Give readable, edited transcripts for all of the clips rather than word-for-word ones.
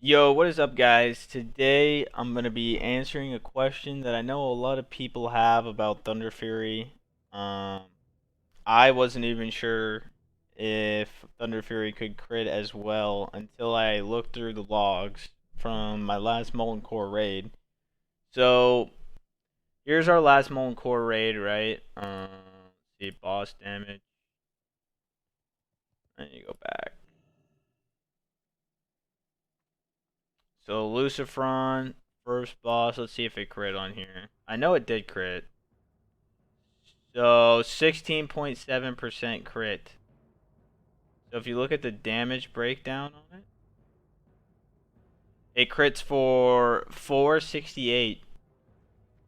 Yo, what is up, guys? Today I'm going to be answering a question that I know a lot of people have about Thunderfury. Um, I wasn't even sure if Thunderfury could crit as well until I looked through the logs from my last Molten Core raid. So, here's our last Molten Core raid, right? See, boss damage. Then you go back. So, Lucifron, first boss. Let's see if it crit on here. I know it did crit. So 16.7% crit. So if you look at the damage breakdown on it, it crits for 468.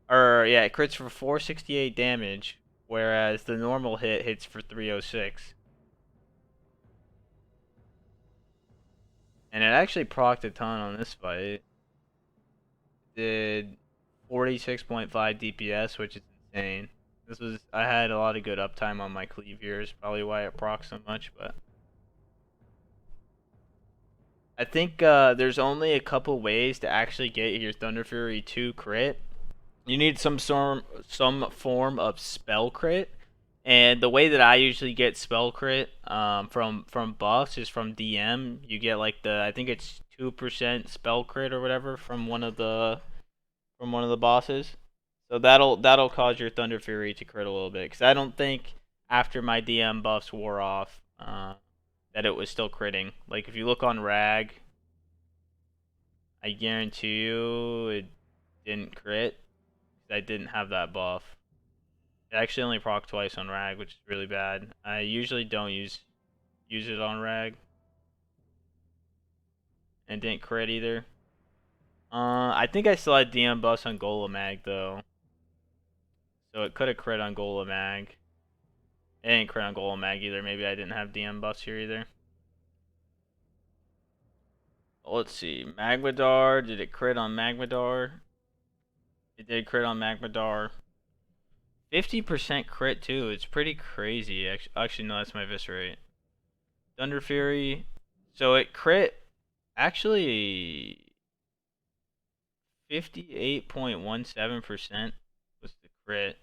Or yeah, it crits for 468 damage, whereas the normal hit hits for 306. And it actually procced a ton on this fight. Did 46.5 DPS, which is insane. I had a lot of good uptime on my cleave here, is probably why it procced so much, but I think there's only a couple ways to actually get your Thunderfury 2 crit. You need some form of spell crit, and the way that I usually get spell crit from buffs is from DM. You get like I think it's 2% spell crit or whatever from one of the bosses. So that'll cause your Thunderfury to crit a little bit, because I don't think after my DM buffs wore off that it was still critting. Like if you look on Rag, I guarantee you it didn't crit. I didn't have that buff. It actually only proc twice on Rag, which is really bad. I usually don't use it on Rag. And didn't crit either. I think I still had DM buffs on Golemag though. So it could have crit on Golemag. It didn't crit on Golemag either. Maybe I didn't have DM buffs here either. Let's see. Magmadar. Did it crit on Magmadar? It did crit on Magmadar. 50% crit too. It's pretty crazy. Actually, no, that's my Viscerate. Thunderfury. So it crit actually 58.17% was the crit.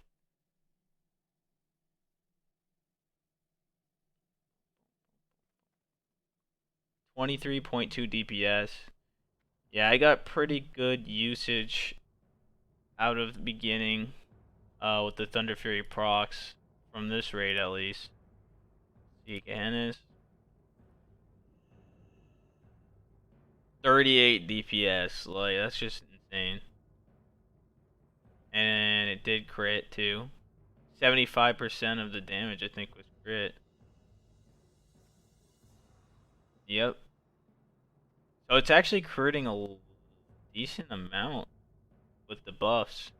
.23 DPS. Yeah, I got pretty good usage out of the beginning with the Thunderfury procs from this raid at least. See again is 38 DPS. Like that's just insane. And it did crit too. 75% of the damage I think was crit. Yep. So it's actually critting a decent amount with the buffs.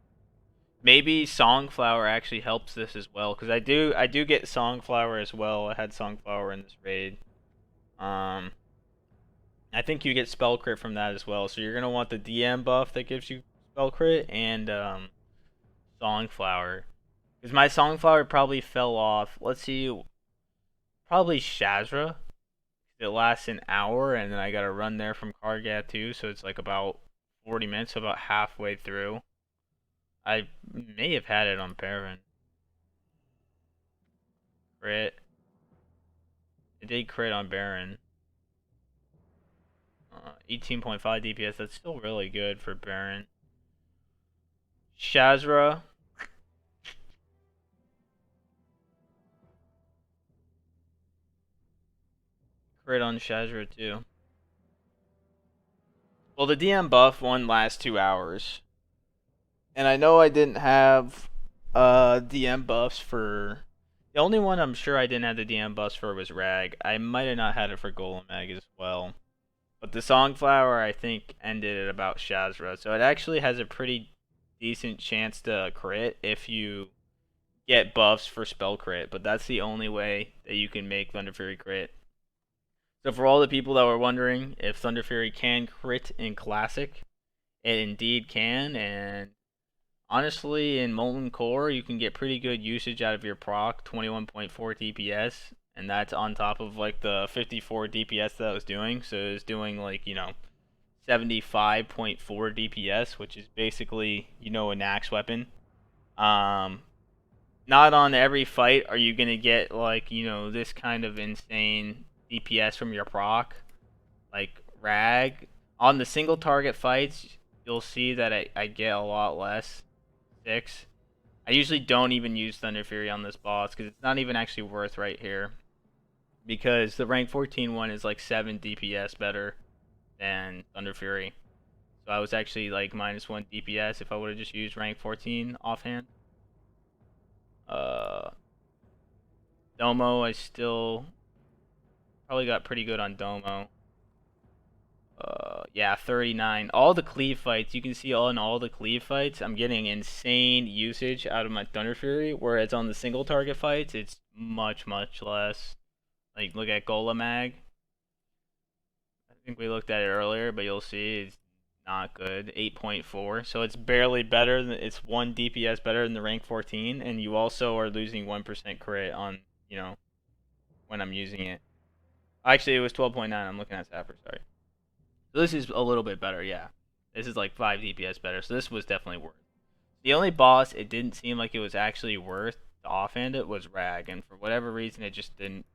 Maybe Songflower actually helps this as well, because I do get Songflower as well. I had Songflower in this raid. I think you get spell crit from that as well. So you're gonna want the DM buff that gives you spell crit and Songflower. Because my Songflower probably fell off. Let's see, probably Shazra. It lasts an hour, and then I gotta run there from Kargat too, so it's like about 40 minutes, so about halfway through. I may have had it on Baron. Crit. It did crit on Baron. 18.5 DPS, that's still really good for Baron. Shazra. Crit on Shazra too. Well, the DM buff one lasts 2 hours. And I know I didn't have DM buffs for... The only one I'm sure I didn't have the DM buffs for was Rag. I might have not had it for Golemag as well. But the Songflower, I think, ended at about Shazra. So it actually has a pretty decent chance to crit if you get buffs for spell crit. But that's the only way that you can make Thunderfury crit. So for all the people that were wondering if Thunderfury can crit in Classic, it indeed can. And honestly, in Molten Core, you can get pretty good usage out of your proc, 21.4 DPS, and that's on top of like the 54 DPS that I was doing. So it was doing like, 75.4 DPS, which is basically, you know, an axe weapon. Um, Not on every fight are you gonna get like, you know, this kind of insane DPS from your proc, like Rag. On the single target fights, you'll see that I get a lot less. 6. I usually don't even use Thunderfury on this boss because it's not even actually worth right here. Because the rank 14 one is like 7 DPS better than Thunderfury. So I was actually like -1 DPS if I would have just used rank 14 offhand. Uh, Domo, I still probably got pretty good on Domo. Yeah, 39. All the cleave fights, you can see in all the cleave fights, I'm getting insane usage out of my Thunderfury, whereas on the single target fights, it's much, much less. Like, look at Golemag. I think we looked at it earlier, but you'll see it's not good. 8.4. So it's barely better than, it's 1 DPS better than the rank 14, and you also are losing 1% crit on, you know, when I'm using it. Actually, it was 12.9. I'm looking at Sapper, sorry. So this is a little bit better, yeah. This is like 5 DPS better, so this was definitely worth. The only boss it didn't seem like it was actually worth to offhand it was Rag, and for whatever reason it just didn't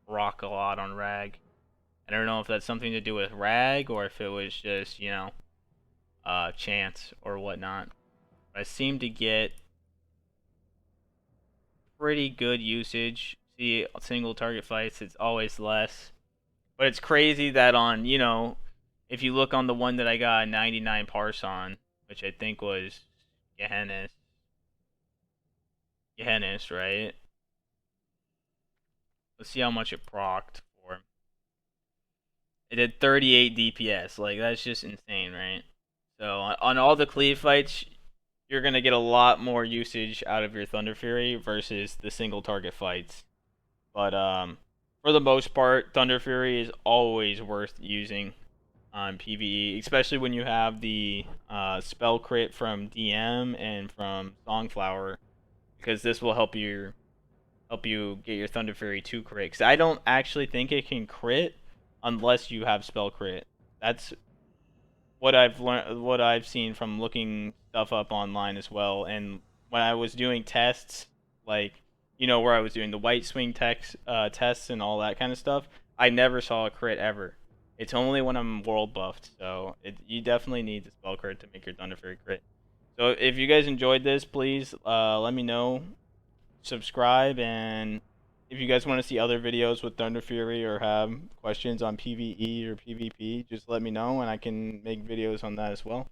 rock a lot on Rag. I don't know if that's something to do with Rag or if it was just, you know, chance or whatnot. But I seem to get pretty good usage. See, single target fights, it's always less. But it's crazy that on, you know, if you look on the one that I got 99 parse on, which I think was Gehennis, right? Let's see how much it procced for. It did 38 DPS. Like, that's just insane, right? So, on all the cleave fights, you're going to get a lot more usage out of your Thunderfury versus the single target fights. But, for the most part, Thunderfury is always worth using on PvE, especially when you have the spell crit from DM and from Songflower, because this will help you get your Thunderfury 2 crit. Because I don't actually think it can crit unless you have spell crit. That's what I've learned, what I've seen from looking stuff up online as well. And when I was doing tests, like, you know, where I was doing the white swing tests and all that kind of stuff, I never saw a crit ever. It's only when I'm world buffed, so you definitely need the spell crit to make your Thunderfury crit. So if you guys enjoyed this, please let me know, subscribe, and if you guys want to see other videos with Thunderfury or have questions on PvE or PvP, just let me know and I can make videos on that as well.